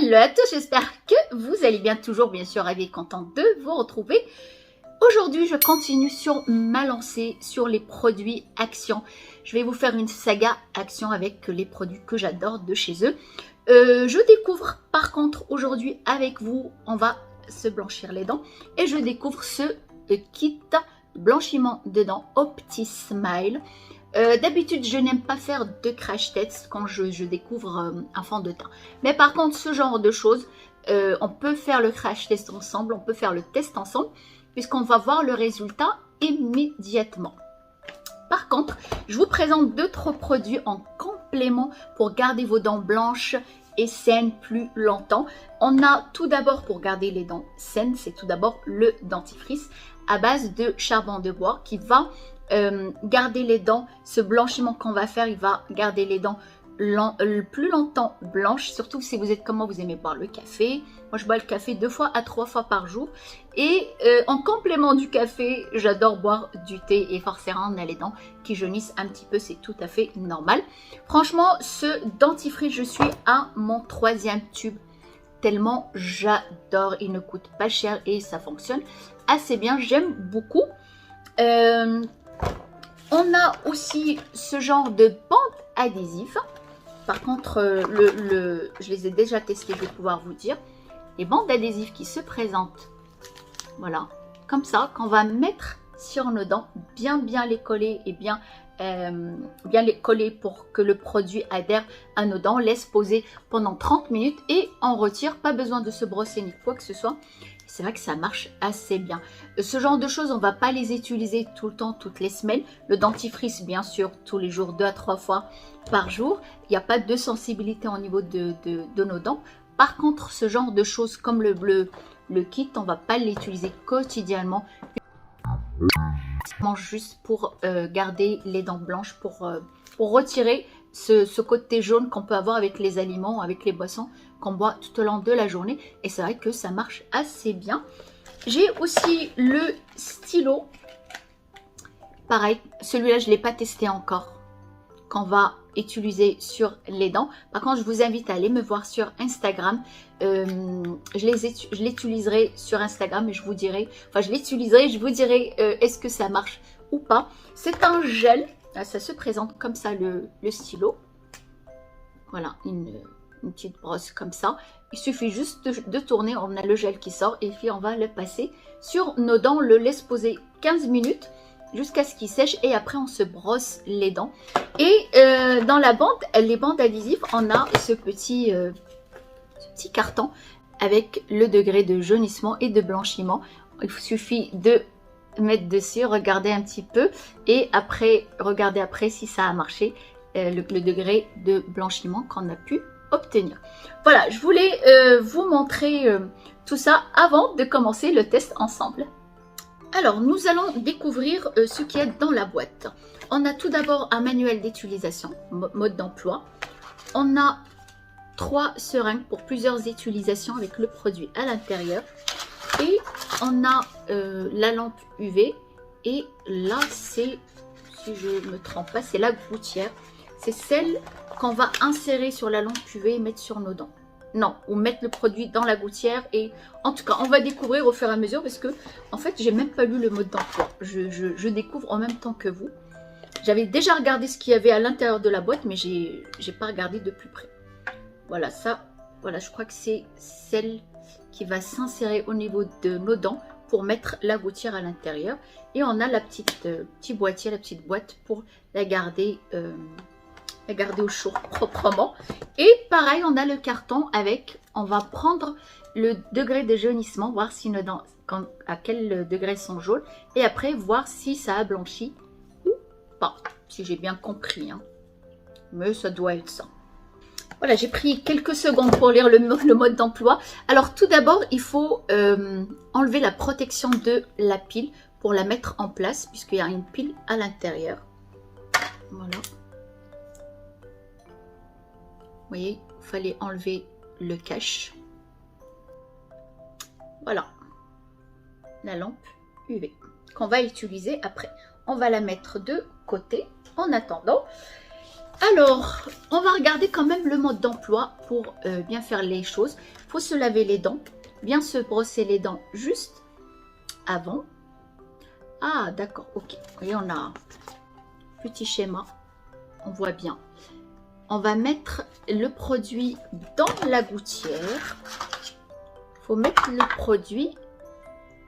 Hello à tous, j'espère que vous allez bien, toujours bien sûr ravi et content de vous retrouver. Aujourd'hui, je continue sur ma lancée sur les produits Action. Je vais vous faire une saga Action avec les produits que j'adore de chez eux. Je découvre par contre aujourd'hui avec vous, on va se blanchir les dents et je découvre ce kit blanchiment de dents OptiSmile. D'habitude, je n'aime pas faire de crash test quand je découvre un fond de teint. Mais par contre, ce genre de choses, on peut faire le crash test ensemble, on peut faire le test ensemble, puisqu'on va voir le résultat immédiatement. Par contre, je vous présente d'autres produits en complément pour garder vos dents blanches et saines plus longtemps. On a tout d'abord, pour garder les dents saines, c'est tout d'abord le dentifrice à base de charbon de bois qui va garder les dents. Ce blanchiment qu'on va faire, il va garder les dents plus longtemps blanches, surtout si vous êtes comme moi, vous aimez boire le café. Moi je bois le café 2 fois à 3 fois par jour et en complément du café, j'adore boire du thé et forcément on a les dents qui jaunissent un petit peu, c'est tout à fait normal. Franchement, ce dentifrice, je suis à mon 3e tube tellement j'adore, il ne coûte pas cher et ça fonctionne assez bien, j'aime beaucoup. On a aussi ce genre de bande adhésive. Par contre, je les ai déjà testés, je vais pouvoir vous dire. Les bandes adhésives qui se présentent, voilà, comme ça, qu'on va mettre sur nos dents, bien les coller et bien les coller pour que le produit adhère à nos dents. Laisse poser pendant 30 minutes et on retire, pas besoin de se brosser ni quoi que ce soit. C'est vrai que ça marche assez bien. Ce genre de choses, on ne va pas les utiliser tout le temps, toutes les semaines. Le dentifrice, bien sûr, tous les jours, 2 à 3 fois par jour. Il n'y a pas de sensibilité au niveau de nos dents. Par contre, ce genre de choses comme le kit, on ne va pas l'utiliser quotidiennement. Juste pour garder les dents blanches, pour retirer ce côté jaune qu'on peut avoir avec les aliments, avec les boissons qu'on boit tout au long de la journée. Et c'est vrai que ça marche assez bien. J'ai aussi le stylo. Pareil, celui-là, je ne l'ai pas testé encore. Qu'on va utiliser sur les dents. Par contre, je vous invite à aller me voir sur Instagram. Je l'utiliserai sur Instagram et je vous dirai, enfin je l'utiliserai, je vous dirai est-ce que ça marche ou pas. C'est un gel, ça se présente comme ça le stylo. Voilà, une petite brosse comme ça. Il suffit juste de tourner, on a le gel qui sort et puis on va le passer sur nos dents, le laisse poser 15 minutes jusqu'à ce qu'il sèche et après on se brosse les dents. Et dans la bande, les bandes adhésives, on a ce petit carton avec le degré de jaunissement et de blanchiment. Il suffit de mettre dessus, regarder un petit peu et après, regarder après si ça a marché, le degré de blanchiment qu'on a pu obtenir. Voilà, je voulais vous montrer tout ça avant de commencer le test ensemble. Alors, nous allons découvrir ce qu'il y a dans la boîte. On a tout d'abord un manuel d'utilisation, mode d'emploi. On a 3 seringues pour plusieurs utilisations avec le produit à l'intérieur. Et on a la lampe UV. Et là, c'est, si je ne me trompe pas, c'est la gouttière. C'est celle qu'on va insérer sur la lampe UV et mettre sur nos dents. Non, ou mettre le produit dans la gouttière. Et en tout cas, on va découvrir au fur et à mesure parce que, en fait, j'ai même pas lu le mode d'emploi. Je découvre en même temps que vous. J'avais déjà regardé ce qu'il y avait à l'intérieur de la boîte, mais j'ai pas regardé de plus près. Voilà, ça, voilà, je crois que c'est celle qui va s'insérer au niveau de nos dents pour mettre la gouttière à l'intérieur. Et on a la petit boîtier, la petite boîte pour la garder au chaud proprement. Et pareil, on a le carton avec, on va prendre le degré de jaunissement, voir si nos dents, à quel degré sont jaunes. Et après, voir si ça a blanchi ou pas, si j'ai bien compris. Hein. Mais ça doit être ça. Voilà, j'ai pris quelques secondes pour lire le mode d'emploi. Alors tout d'abord, il faut enlever la protection de la pile pour la mettre en place, puisqu'il y a une pile à l'intérieur. Voilà. Vous voyez, il fallait enlever le cache. Voilà, la lampe UV qu'on va utiliser après. On va la mettre de côté en attendant. Alors, on va regarder quand même le mode d'emploi pour bien faire les choses. Il faut se laver les dents, bien se brosser les dents juste avant. Ah, d'accord, ok. Vous voyez, on a un petit schéma, on voit bien. On va mettre le produit dans la gouttière. Il faut mettre le produit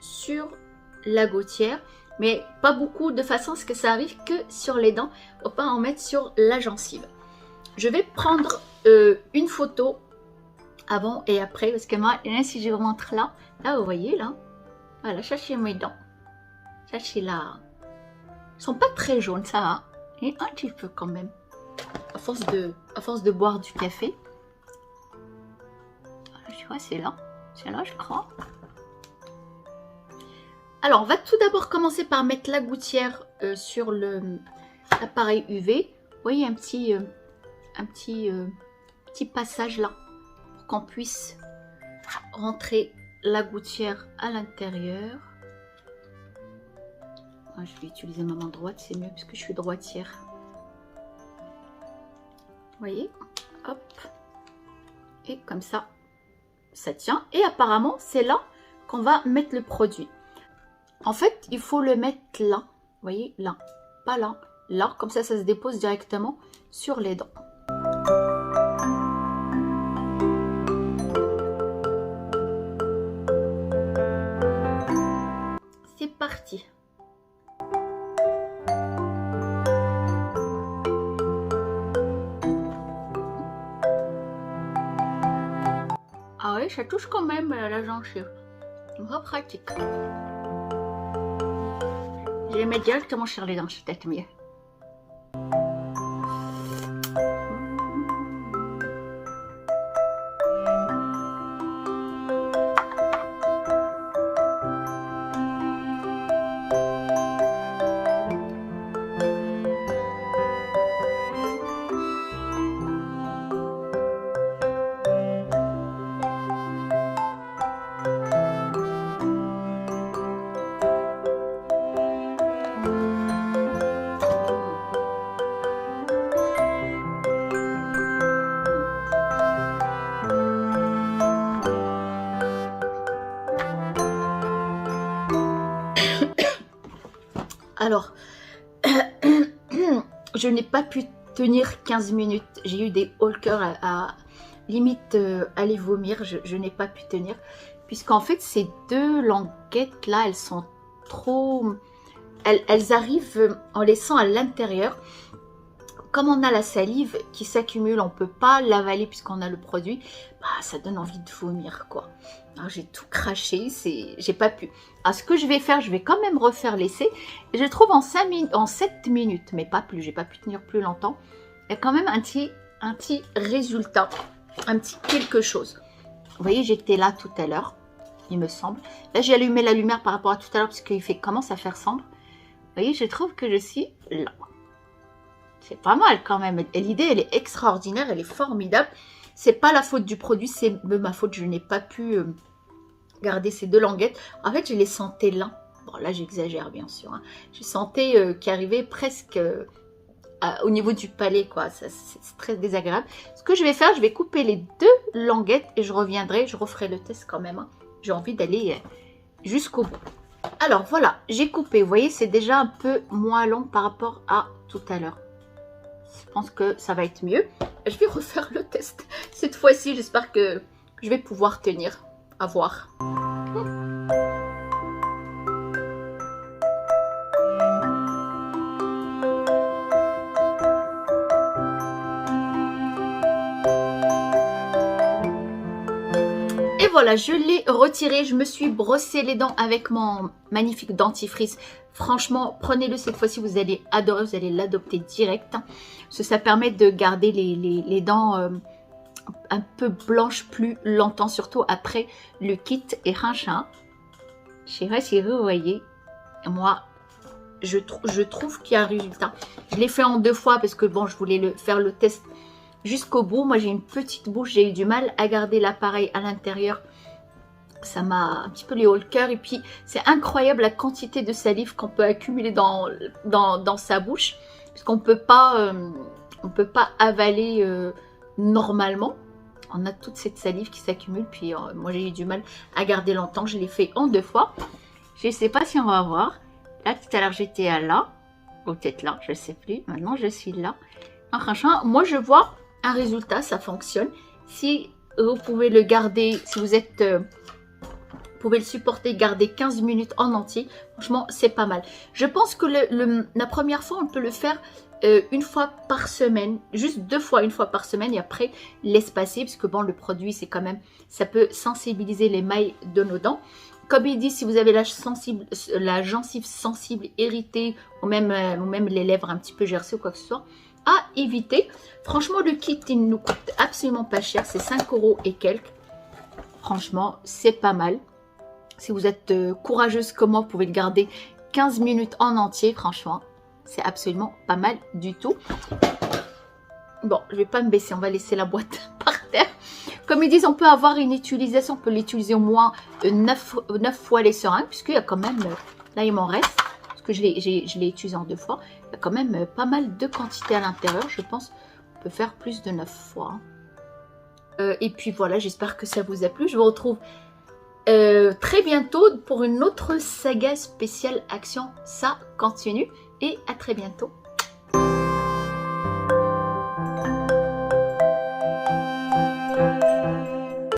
sur la gouttière, mais pas beaucoup, de façon à ce que ça arrive que sur les dents. Il ne faut pas en mettre sur la gencive. Je vais prendre une photo avant et après, parce que moi, si je vous montre là, vous voyez là, voilà, cherchez mes dents. Cherchez là. Ils sont pas très jaunes, ça va, et un petit peu quand même, à force de boire du café. Je vois, c'est là, je crois. Alors, on va tout d'abord commencer par mettre la gouttière sur l'appareil UV. Vous voyez un petit passage là, pour qu'on puisse rentrer la gouttière à l'intérieur. Je vais utiliser ma main droite, c'est mieux parce que je suis droitière. Vous voyez, hop, et comme ça, ça tient. Et apparemment, c'est là qu'on va mettre le produit. En fait, il faut le mettre là, vous voyez, là, pas là, là, comme ça, ça se dépose directement sur les dents. C'est parti. Ah oui, ça touche quand même la gencive. Pas pratique. Je vais les mettre directement sur les dents, c'est peut-être mieux. Alors, je n'ai pas pu tenir 15 minutes. J'ai eu des hauts le cœur à limite aller vomir. Je n'ai pas pu tenir. Puisqu'en fait, ces deux languettes là, elles sont trop... Elles arrivent en laissant à l'intérieur. Comme on a la salive qui s'accumule, on ne peut pas l'avaler puisqu'on a le produit. Bah, ça donne envie de vomir, quoi. J'ai tout craché, j'ai pas pu. Alors, ce que je vais faire, je vais quand même refaire l'essai. Et je trouve en 7 minutes, mais pas plus, j'ai pas pu tenir plus longtemps. Il y a quand même un petit résultat, un petit quelque chose. Vous voyez, j'étais là tout à l'heure, il me semble. Là, j'ai allumé la lumière par rapport à tout à l'heure parce qu'il commence à faire sombre. Vous voyez, je trouve que je suis là. C'est pas mal quand même. Et l'idée, elle est extraordinaire, elle est formidable. C'est pas la faute du produit, c'est ma faute. Je n'ai pas pu garder ces deux languettes. En fait, je les sentais là. Bon, là, j'exagère bien sûr. Hein. Je sentais qu'ils arrivaient presque au niveau du palais, quoi. C'est très désagréable. Ce que je vais faire, je vais couper les deux languettes et je reviendrai. Je referai le test quand même. Hein. J'ai envie d'aller jusqu'au bout. Alors, voilà, j'ai coupé. Vous voyez, c'est déjà un peu moins long par rapport à tout à l'heure. Je pense que ça va être mieux. Je vais refaire le test. Cette fois-ci, j'espère que je vais pouvoir tenir. À voir. Et voilà, je l'ai retiré. Je me suis brossé les dents avec mon magnifique dentifrice. Franchement, prenez-le cette fois-ci, vous allez adorer, vous allez l'adopter direct. Parce que ça permet de garder les dents un peu blanches plus longtemps, surtout après le kit et rincha. Je sais pas si vous voyez, moi, je trouve qu'il y a un résultat. Je l'ai fait en 2 fois parce que bon, je voulais faire le test jusqu'au bout. Moi, j'ai une petite bouche, j'ai eu du mal à garder l'appareil à l'intérieur. Ça m'a un petit peu les hauts le cœur. Et puis, c'est incroyable la quantité de salive qu'on peut accumuler dans sa bouche. Puisqu'on ne peut pas on ne peut pas avaler normalement. On a toute cette salive qui s'accumule. Puis moi, j'ai eu du mal à garder longtemps. Je l'ai fait en 2 fois. Je ne sais pas si on va voir. Là, tout à l'heure, j'étais à là. Ou peut-être là, je ne sais plus. Maintenant, je suis là. Alors, franchement, moi, je vois un résultat. Ça fonctionne. Si vous pouvez le garder, si vous êtes... vous pouvez le supporter, garder 15 minutes en entier. Franchement, c'est pas mal. Je pense que la première fois, on peut le faire une fois par semaine. Juste 2 fois, une fois par semaine. Et après, laisse passer. Parce que bon, le produit, c'est quand même... ça peut sensibiliser les mailles de nos dents. Comme il dit, si vous avez la gencive sensible, irritée, ou même les lèvres un petit peu gercées ou quoi que ce soit, à éviter. Franchement, le kit, il ne nous coûte absolument pas cher. C'est 5 € et quelques. Franchement, c'est pas mal. Si vous êtes courageuse comme moi, vous pouvez le garder 15 minutes en entier. Franchement, c'est absolument pas mal du tout. Bon, je vais pas me baisser. On va laisser la boîte par terre. Comme ils disent, on peut avoir une utilisation. On peut l'utiliser au moins 9 fois les seringues. Puisqu'il y a quand même... là, il m'en reste. Parce que je l'ai utilisé en 2 fois. Il y a quand même pas mal de quantité à l'intérieur. Je pense qu'on peut faire plus de 9 fois. Et puis voilà, j'espère que ça vous a plu. Je vous retrouve... très bientôt pour une autre saga spéciale action. Ça continue et à très bientôt.